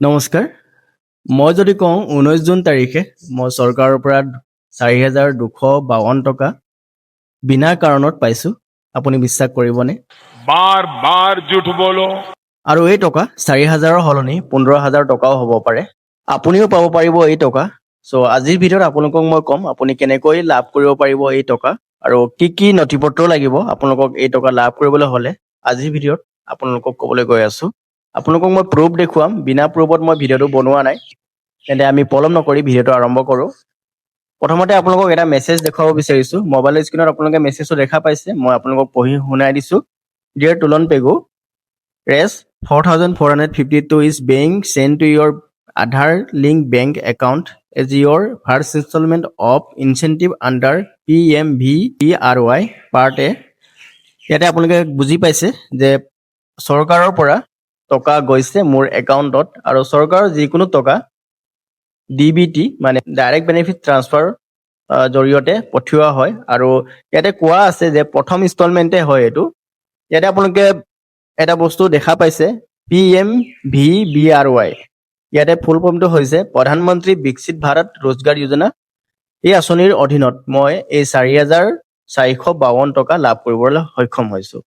নমস্কাৰ। মই যদি কওঁ 19 জুন তাৰিখে মই চৰকাৰৰ পৰা 4,252 টকা বিনা কাৰণত পাইছোঁ। আপুনি বিশ্বাস কৰিবনে? बार बार झूठ बोलो। আৰু এই টকা 4,000ৰ সলনি 15,000 টকাও হ'ব পাৰে। আপুনিও পাব পাৰিব এই টকা। চ' আজিৰ ভিডিঅ'ত আপোনালোকক মই ক'ম আপুনি কেনেকৈ লাভ কৰিব পাৰিব এই টকা আৰু কি কি নথিপত্ৰ লাগিব আপোনালোকক এই টকা লাভ কৰিবলৈ হ'লে আজিৰ ভিডিঅ'ত আপোনালোকক ক'বলৈ গৈ আছোঁ। আপোনালোকক মই প্ৰুফ দেখুৱাম, বিনা প্ৰুফত মই ভিডিঅ'টো বনোৱা নাই। তেন্তে আমি পলম নকৰি ভিডিঅ'টো আৰম্ভ কৰোঁ। প্ৰথমতে আপোনালোকক এটা মেছেজ দেখুৱাব বিচাৰিছোঁ। মোবাইলৰ স্ক্ৰীণত আপোনালোকে মেছেজটো দেখা পাইছে, মই আপোনালোকক পঢ়ি শুনাই দিছোঁ। ডিয়াৰ তুলন পেগু, ৰেছ 4,452 is being sent to your Aadhaar link bank account as your first installment of incentive under PMVPRY Part A। ইয়াতে আপোনালোকে বুজি পাইছে যে চৰকাৰৰ পৰা টকা গৈছে মোৰ একাউণ্টত আৰু চৰকাৰৰ যিকোনো টকা DBT মানে ডাইৰেক্ট বেনিফিট ট্ৰান্সফাৰ জৰিয়তে পঠিওৱা হয় আৰু ইয়াতে কোৱা আছে যে প্ৰথম ইনষ্টলমেণ্টে হয় এইটো। ইয়াতে আপোনালোকে এটা বস্তু দেখা পাইছে PMVBRY। ইয়াতে ফুল ফৰ্মটো হৈছে প্ৰধানমন্ত্ৰী বিকশিত ভাৰত ৰোজগাৰ যোজনা। এই আঁচনিৰ অধীনত মই এই 4,452 টকা লাভ কৰিবলৈ সক্ষম হৈছোঁ।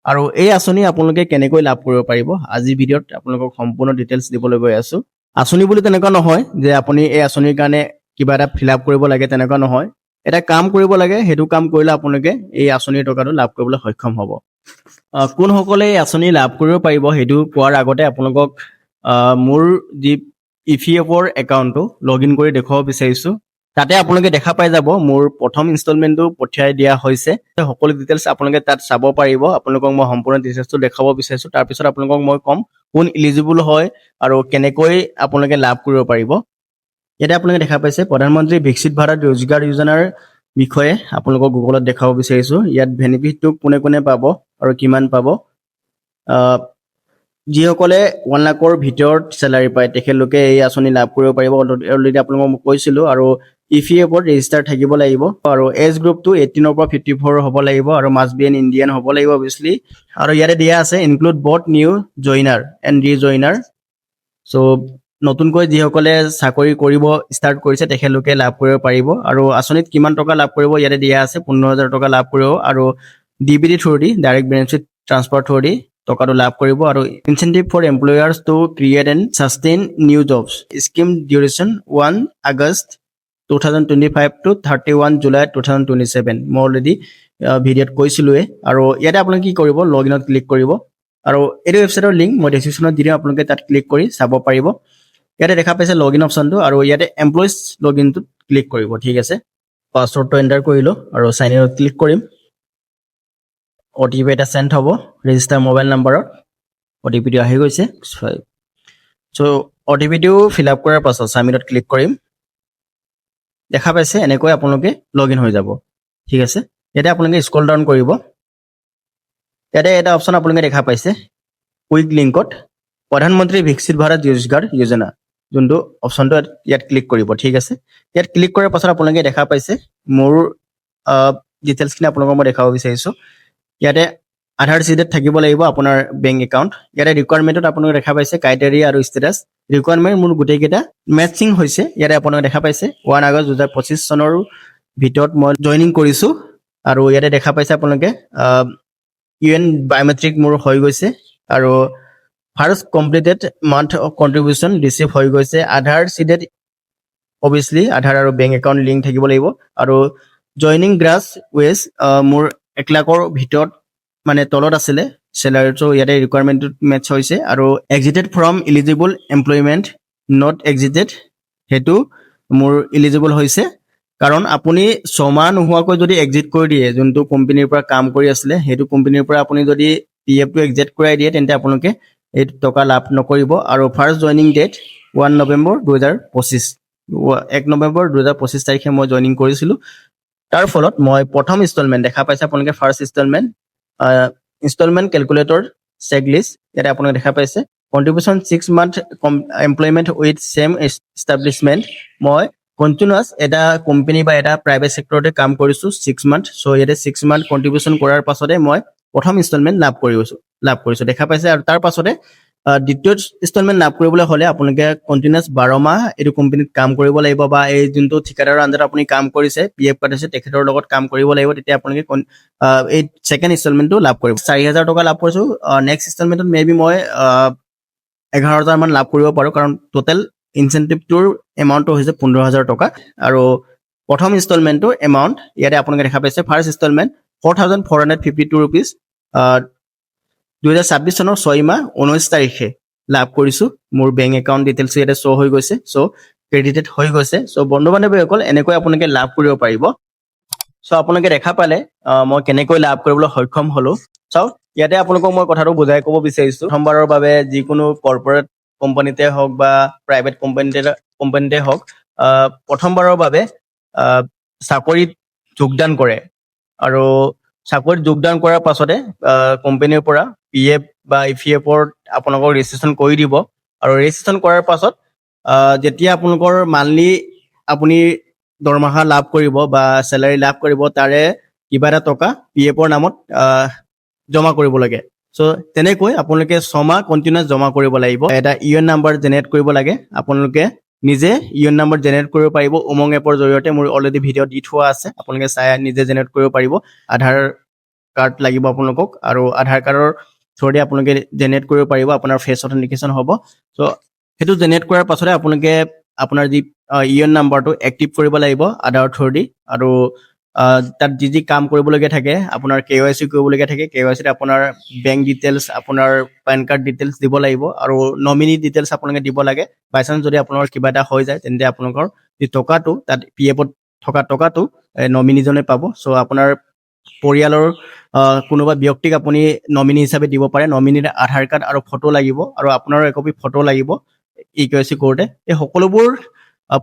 আৰু এই আঁচনি আপোনালোকে কেনেকৈ লাভ কৰিব পাৰিব আজিৰ ভিডিঅ'ত আপোনালোকক সম্পূৰ্ণ ডিটেইলছ দিবলৈ গৈ আছোঁ। আঁচনি বুলি তেনেকুৱা নহয় যে আপুনি এই আঁচনিৰ কাৰণে কিবা এটা ফিল আপ কৰিব লাগে, তেনেকুৱা নহয়। এটা কাম কৰিব লাগে, সেইটো কাম কৰিলে আপোনালোকে এই আঁচনিৰ টকাটো লাভ কৰিবলৈ সক্ষম হ'ব। কোনসকলে এই আঁচনি লাভ কৰিব পাৰিব সেইটো কোৱাৰ আগতে আপোনালোকক মোৰ যি EPFৰ একাউণ্টটো লগ ইন কৰি দেখুৱাব বিচাৰিছোঁ। তাতে আপোনালোকে দেখা পাই যাব মোৰ প্ৰথম ইনষ্টলমেণ্টটো পঠিয়াই দিয়া হৈছে। সকলো ডিটেইলছ আপোনালোকে তাত চাব পাৰিব। আপোনালোকক মই সম্পূৰ্ণ ডিটেইলছটো দেখাব বিচাৰিছোঁ। তাৰপিছত আপোনালোকক মই ক'ম কোন ইলিজিবল হয় আৰু কেনেকৈ আপোনালোকে লাভ কৰিব পাৰিব। ইয়াতে আপোনালোকে দেখা পাইছে প্ৰধানমন্ত্ৰী বিকশিত ভাৰত ৰোজগাৰ যোজনাৰ বিষয়ে আপোনালোকক গুগলত দেখাব বিচাৰিছোঁ। ইয়াত বেনিফিটটো কোনে কোনে পাব আৰু কিমান পাব। যিসকলে 1 লাখৰ ভিতৰত চেলাৰী পায় তেখেতলোকে এই আঁচনি লাভ কৰিব পাৰিব। অলৰেডি আপোনালোকক মই কৈছিলোঁ। আৰু EPFত ৰেজিষ্টাৰ থাকিব লাগিব আৰু এজ গ্ৰুপটো 18ৰ পৰা 54 হ'ব লাগিব আৰু মাষ্ট বি এন ইণ্ডিয়ান হ'ব লাগিব অবভিয়াছলি। আৰু ইয়াতে দিয়া আছে ইনক্লুড বথ নিউ জইনাৰ এণ্ড ৰিজইনাৰ। চ' নতুনকৈ যিসকলে চাকৰি কৰিব ষ্টাৰ্ট কৰিছে তেখেতলোকে লাভ কৰিব পাৰিব। আৰু আঁচনিত কিমান টকা লাভ কৰিব ইয়াতে দিয়া আছে 15,000 টকা লাভ কৰিব আৰু DBT through the direct benefit transfer through the টকাটো লাভ কৰিব। আৰু incentive for employers to create and sustain new jobs scheme duration 1 August 2025 to 31 July 2027। মই অলৰেডি ভিডিঅ'ত কৈছিলোঁৱে। আৰু ইয়াতে আপোনালোকে কি কৰিব, লগ ইনত ক্লিক কৰিব আৰু এইটো ৱেবছাইটৰ লিংক মই ডেছক্ৰিপশ্যনত দি দিম, আপোনালোকে তাত ক্লিক কৰি চাব পাৰিব। ইয়াতে দেখা পাইছে লগ ইন অপশ্যনটো আৰু ইয়াতে এমপ্লয়িজ লগ ইনটোত ক্লিক কৰিব। ঠিক আছে, পাছৱৰ্ডটো এণ্টাৰ কৰিলোঁ আৰু চাইন ইনত ক্লিক কৰিম। OTP এটা চেণ্ড হ'ব ৰেজিষ্টাৰ মোবাইল নাম্বাৰত। OTPটো আহি গৈছে। চ' OTPটো ফিল আপ কৰাৰ পাছত ছাবমিটত ক্লিক কৰিম। দেখা পাইছে এনেকৈ আপোনালোকে লগ ইন হৈ যাব। ঠিক আছে, ইয়াতে আপোনালোকে স্ক্ৰল ডাউন কৰিব। ইয়াতে এটা অপশ্যন আপোনালোকে দেখা পাইছে কুইক লিংকত প্ৰধানমন্ত্ৰী বিকশিত ভাৰত ৰোজগাৰ যোজনা, যোনটো অপশ্যনটো ইয়াত ক্লিক কৰিব। ঠিক আছে, ইয়াত ক্লিক কৰাৰ পাছত আপোনালোকে দেখা পাইছে মোৰ ডিটেইলছখিনি আপোনালোকক মই দেখাব বিচাৰিছোঁ। ইয়াতে আধাৰ চিটেট থাকিব লাগিব আপোনাৰ বেংক একাউণ্ট। ইয়াতে ৰিকুৱাৰমেণ্টত আপোনালোকে দেখা পাইছে ক্ৰাইটেৰিয়া আৰু ষ্টেটাছ। ৰিকুৱাৰমেণ্ট মোৰ গোটেইকেইটা মেটচিং হৈছে। ইয়াতে আপোনালোকে দেখা পাইছে 1 আগষ্ট 2025 চনৰ ভিতৰত মই জইনিং কৰিছোঁ। আৰু ইয়াতে দেখা পাইছে আপোনালোকে UN বায়'মেট্ৰিক মোৰ হৈ গৈছে আৰু first completed month of contribution receive হৈ গৈছে। আধাৰ চিটেট অবভিয়াছলি আধাৰ আৰু বেংক একাউণ্ট লিংক থাকিব লাগিব। আৰু জইনিং গ্ৰাছ ৱেজ মোৰ 1 লাখৰ ভিতৰত মানে তলত আছিলে চেলাৰীটো, ইয়াতে ৰিকুৱাৰমেণ্টটো মেটচ হৈছে। আৰু exceeded from eligible employment not exceeded, সেইটো মোৰ ইলিজিবল হৈছে। কাৰণ আপুনি 6 মাহ নোহোৱাকৈ যদি এক্সিট কৰি দিয়ে, যোনটো কোম্পানীৰ পৰা কাম কৰি আছিলে সেইটো কোম্পানীৰ পৰা আপুনি যদি PFটো এক্সিট কৰাই দিয়ে তেন্তে আপোনালোকে এই টকা লাভ নকৰিব। আৰু first joining date 1 November 2025, 1 November 2025 তাৰিখে মই জইনিং কৰিছিলোঁ। তাৰ ফলত মই প্ৰথম ইনষ্টলমেণ্ট দেখা পাইছে আপোনালোকে ফাৰ্ষ্ট ইনষ্টলমেণ্ট কেলকুলেটৰ চেকলিষ্ট ইয়াতে আপোনালোকে দেখা পাইছে। Contribution 6 month employment with same establishment. মই কণ্টিনিউৱাছ এটা কোম্পানী বা এটা প্ৰাইভেট ছেক্টৰতে কাম কৰিছোঁ 6 মান্থ। চ' ইয়াতে 6 মান্থ কণ্ট্ৰিবিউশ্যন কৰাৰ পাছতে মই প্ৰথম ইনষ্টলমেণ্ট লাভ কৰিছোঁ দেখা পাইছে। আৰু তাৰ পাছতে দ্বিতীয় ইনষ্টলমেণ্ট লাভ কৰিবলৈ হ'লে আপোনালোকে কণ্টিনিউৱাছ 12 মাহ এইটো কোম্পানীত কাম কৰিব লাগিব বা এই যোনটো ঠিকাদাৰৰ আণ্ডাৰত আপুনি কাম কৰিছে PF কাটিছে তেখেতৰ লগত কাম কৰিব লাগিব তেতিয়া আপোনালোকে এই ছেকেণ্ড ইনষ্টলমেণ্টটো লাভ কৰিব 4,000 টকা লাভ কৰিছোঁ নেক্সট ইনষ্টলমেণ্টত মে বি মই 11,000 মান লাভ কৰিব পাৰোঁ কাৰণ টোটেল ইনচেণ্টিভটোৰ এমাউণ্টটো হৈছে 15,000 টকা আৰু প্ৰথম ইনষ্টলমেণ্টটোৰ এমাউণ্ট ইয়াতে আপোনালোকে দেখা পাইছে ফাৰ্ষ্ট ইনষ্টলমেণ্ট 4,452 ৰুপিজ 2026 চনৰ 6 মাহ 19 তাৰিখে লাভ কৰিছোঁ মোৰ বেংক একাউণ্ট ডিটেইলছ ইয়াতে শ্ব' হৈ গৈছে চ' ক্ৰেডিটেড হৈ গৈছে চ' বন্ধু বান্ধৱীসকল এনেকৈ আপোনালোকে লাভ কৰিব পাৰিব চ' আপোনালোকে দেখা পালে মই কেনেকৈ লাভ কৰিবলৈ সক্ষম হ'লোঁ চাওক ইয়াতে আপোনালোকক মই কথাটো বুজাই ক'ব বিচাৰিছোঁ প্ৰথমবাৰৰ বাবে যিকোনো কৰ্পৰেট কোম্পানীতে হওক বা প্ৰাইভেট কোম্পানীতে হওক প্ৰথমবাৰৰ বাবে চাকৰিত যোগদান কৰে আৰু চাকৰিত যোগদান কৰাৰ পাছতে কোম্পানীৰ পৰা PF বা EPFৰ আপোনালোকক ৰেজিষ্ট্ৰেশ্যন কৰি দিব আৰু ৰেজিষ্ট্ৰেশ্যন কৰাৰ পাছত যেতিয়া আপোনালোকৰ মান্থলি আপুনি দৰমহা লাভ কৰিব বা চেলাৰী লাভ কৰিব তাৰে কিবা এটা টকা PFৰ নামত জমা কৰিব লাগে চ' তেনেকৈ আপোনালোকে 6 মাহ কণ্টিনিউৱাছ জমা কৰিব লাগিব এটা UN নাম্বাৰ জেনেৰেট কৰিব লাগে আপোনালোকে নিজে UN নাম্বাৰ জেনেৰেট কৰিব পাৰিব উমং এপৰ জৰিয়তে মোৰ অলৰেডি ভিডিঅ' দি থোৱা আছে আপোনালোকে চাই নিজে জেনেৰেট কৰিব পাৰিব আধাৰ কাৰ্ড লাগিব আপোনালোকক আৰু আধাৰ কাৰ্ডৰ থ্ৰুদি আপোনালোকে জেনেৰেট কৰিব পাৰিব আপোনাৰ ফেচ অথেণ্টিকেশ্যন হ'ব চ' সেইটো জেনেৰেট কৰাৰ পাছতে আপোনালোকে আপোনাৰ যি UN নাম্বাৰটো এক্টিভ কৰিব লাগিব আধাৰ থ্ৰুদি আৰু তাত যি কাম কৰিবলগীয়া থাকে আপোনাৰ KYC কৰিবলগীয়া থাকে KYCত আপোনাৰ বেংক ডিটেইলছ আপোনাৰ পেন কাৰ্ড ডিটেইলছ দিব লাগিব আৰু নমিনি ডিটেইলছ আপোনালোকে দিব লাগে বাই চান্স যদি আপোনালোকৰ কিবা এটা হৈ যায় তেন্তে আপোনালোকৰ যি টকাটো তাত PFত থকা টকাটো নমিনিজনে পাব চ' আপোনাৰ পৰিয়ালৰ কোনোবা ব্যক্তিক আপুনি নমিনি হিচাপে দিব পাৰে নমিনিৰ আধাৰ কাৰ্ড আৰু ফটো লাগিব আৰু আপোনাৰো একপি ফটো লাগিব KYC কৰোঁতে এই সকলোবোৰ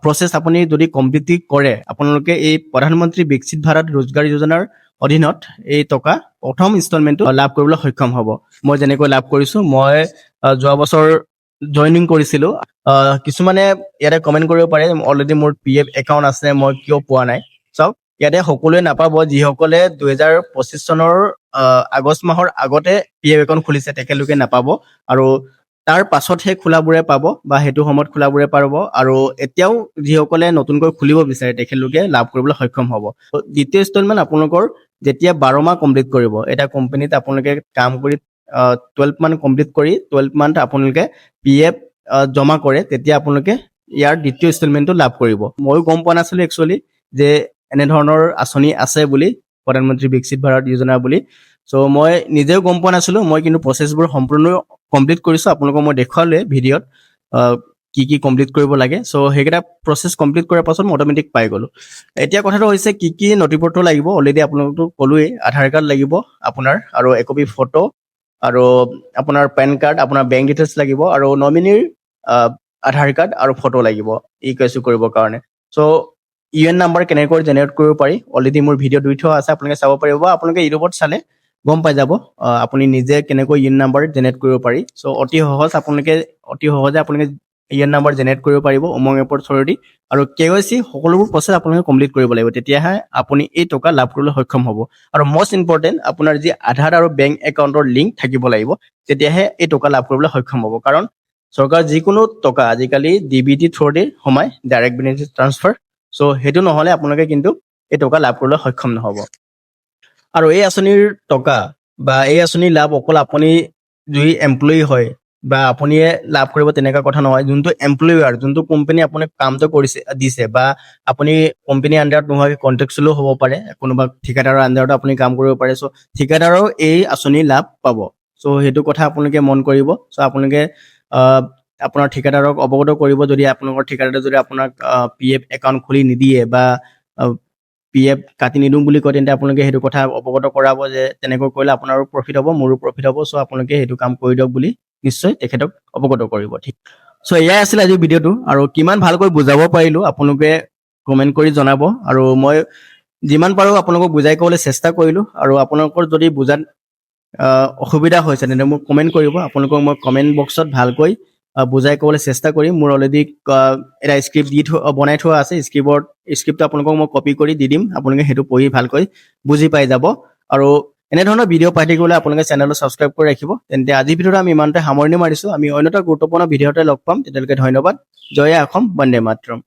প্ৰচেছ আপুনি যদি কমপ্লিটলি কৰে আপোনালোকে এই প্ৰধানমন্ত্ৰী বিকশিত ভাৰত ৰোজগাৰ যোজনাৰ অধীনত এই টকা প্ৰথম ইনষ্টলমেণ্টটো লাভ কৰিবলৈ সক্ষম হ'ব মই যেনেকৈ লাভ কৰিছোঁ মই যোৱা বছৰ জইনিং কৰিছিলোঁ কিছুমানে ইয়াতে কমেণ্ট কৰিব পাৰে অলৰেডি মোৰ PF একাউণ্ট আছে মই কিয় পোৱা নাই চাওক ইয়াতে সকলোৱে নাপাব যিসকলে 2025 চনৰ আগষ্ট মাহৰ আগতে PF একাউণ্ট খুলিছে তেখেতলোকে নাপাব আৰু তাৰ পাছতহে খোলাবোৰে পাব বা সেইটো সময়ত খোলাবোৰে পাৰিব আৰু এতিয়াও যিসকলে নতুনকৈ খুলিব বিচাৰে তেখেতলোকে লাভ কৰিবলৈ সক্ষম হ'ব দ্বিতীয় ইনষ্টলমেণ্ট আপোনালোকৰ যেতিয়া 12 মাহ কমপ্লিট কৰিব এটা কোম্পানীত আপোনালোকে কাম কৰি 12 মান্থ কমপ্লিট কৰি 12 মান্থ আপোনালোকে PF জমা কৰে তেতিয়া আপোনালোকে ইয়াৰ দ্বিতীয় ইনষ্টলমেণ্টটো লাভ কৰিব ময়ো গম পোৱা নাছিলোঁ একচুৱেলি যে এনেধৰণৰ আঁচনি আছে বুলি প্ৰধানমন্ত্ৰী বিকশিত ভাৰত যোজনা বুলি চ' মই নিজেও গম পোৱা নাছিলোঁ মই কিন্তু প্ৰচেছবোৰ সম্পূৰ্ণ কমপ্লিট কৰিছোঁ আপোনালোকক মই দেখুৱালোৱে ভিডিঅ'ত কি কি কমপ্লিট কৰিব লাগে চ' সেইকেইটা প্ৰচেছ কমপ্লিট কৰাৰ পাছত মই অট'মেটিক পাই গ'লোঁ এতিয়া কথাটো হৈছে কি নথিপত্ৰ লাগিব অলৰেডি আপোনালোকতো ক'লোৱেই আধাৰ কাৰ্ড লাগিব আপোনাৰ আৰু একপি ফটো আৰু আপোনাৰ পেন কাৰ্ড আপোনাৰ বেংক ডিটেইলছ লাগিব আৰু নমিনিৰ আধাৰ কাৰ্ড আৰু ফটো লাগিব KYC কৰিবৰ কাৰণে চ' UN নাম্বাৰ কেনেকৈ জেনেৰেট কৰিব পাৰি অলৰেডি মোৰ ভিডিঅ' দি থোৱা আছে আপোনালোকে চাব পাৰিব বা আপোনালোকে ইউটিউবত চালে গম পাই যাব আপুনি নিজে কেনেকৈ UN নাম্বাৰ জেনেৰেট কৰিব পাৰি চ' অতি সহজে আপোনালোকে UN নাম্বাৰ জেনেৰেট কৰিব পাৰিব উমং এপৰ থ্ৰুদি আৰু KYC সকলোবোৰ প্ৰচেছ আপোনালোকে কমপ্লিট কৰিব লাগিব তেতিয়াহে আপুনি এই টকা লাভ কৰিবলৈ সক্ষম হ'ব আৰু মষ্ট ইম্পৰ্টেণ্ট আপোনাৰ যি আধাৰ আৰু বেংক একাউণ্টৰ লিংক থাকিব লাগিব তেতিয়াহে এই টকা লাভ কৰিবলৈ সক্ষম হ'ব কাৰণ চৰকাৰ যিকোনো টকা আজিকালি DBT থ্ৰুদি সোমাই ডাইৰেক্ট বেনিফিট ট্ৰান্সফাৰ চ' সেইটো নহ'লে আপোনালোকে কিন্তু এই টকা লাভ কৰিবলৈ সক্ষম নহ'ব আৰু এই আঁচনিৰ টকা বা এই আঁচনিৰ লাভ অকল আপুনি যদি এমপ্লয়ী হয় বা আপুনিয়ে লাভ কৰিব তেনেকুৱা কথা নহয় যোনটো এমপ্লয়াৰ যোনটো কোম্পানী আপোনাক কামটো দিছে বা আপুনি কোম্পানীৰ আণ্ডাৰত নোহোৱাকৈ কণ্ট্ৰেকচুৱেলো হ'ব পাৰে কোনোবা ঠিকাদাৰৰ আণ্ডাৰতো আপুনি কাম কৰিব পাৰে চ' ঠিকাদাৰেও এই আঁচনিৰ লাভ পাব চ' সেইটো কথা আপোনালোকে মন কৰিব চ' আপোনালোকে আপোনাৰ ঠিকাদাৰক অৱগত কৰিব যদি আপোনালোকৰ ঠিকাদাৰে যদি আপোনাক PF একাউণ্ট খুলি নিদিয়ে বা PF কাটি নিদিওঁ বুলি কয় তেন্তে আপোনালোকে সেইটো কথা অৱগত কৰাব যে তেনেকৈ কৰিলে আপোনাৰো প্ৰফিট হ'ব মোৰো প্ৰফিট হ'ব চ' আপোনালোকে সেইটো কাম কৰি দিয়ক বুলি নিশ্চয় তেখেতক অৱগত কৰিব ঠিক চ' এয়াই আছিল আজিৰ ভিডিঅ'টো আৰু কিমান ভালকৈ বুজাব পাৰিলোঁ আপোনালোকে কমেণ্ট কৰি জনাব আৰু মই যিমান পাৰোঁ আপোনালোকক বুজাই ক'বলৈ চেষ্টা কৰিলোঁ আৰু আপোনালোকৰ যদি বুজাত অসুবিধা হৈছে তেন্তে মোক কমেণ্ট কৰিব আপোনালোকক মই কমেণ্ট বক্সত ভালকৈ বুজাই ক'বলৈ চেষ্টা কৰিম মোৰ অলৰেডি এটা স্ক্ৰিপ্ট বনাই থোৱা আছে স্ক্ৰিপ্টটো আপোনালোকক মই কপি কৰি দি দিম আপোনালোকে সেইটো পঢ়ি ভালকৈ বুজি পাই যাব আৰু এনেধৰণৰ ভিডিঅ' পাই থাকিবলৈ আপোনালোকে চেনেলটো ছাবস্ক্ৰাইব কৰি ৰাখিব। তেন্তে আজিৰ ভিডিঅ'টো আমি ইমানতে সামৰণি মাৰিছোঁ। আমি অন্য এটা গুৰুত্বপূৰ্ণ ভিডিঅ'তে লগ পাম। তেতিয়ালৈকে ধন্যবাদ। জয় অসম, বন্দে মাতৰম।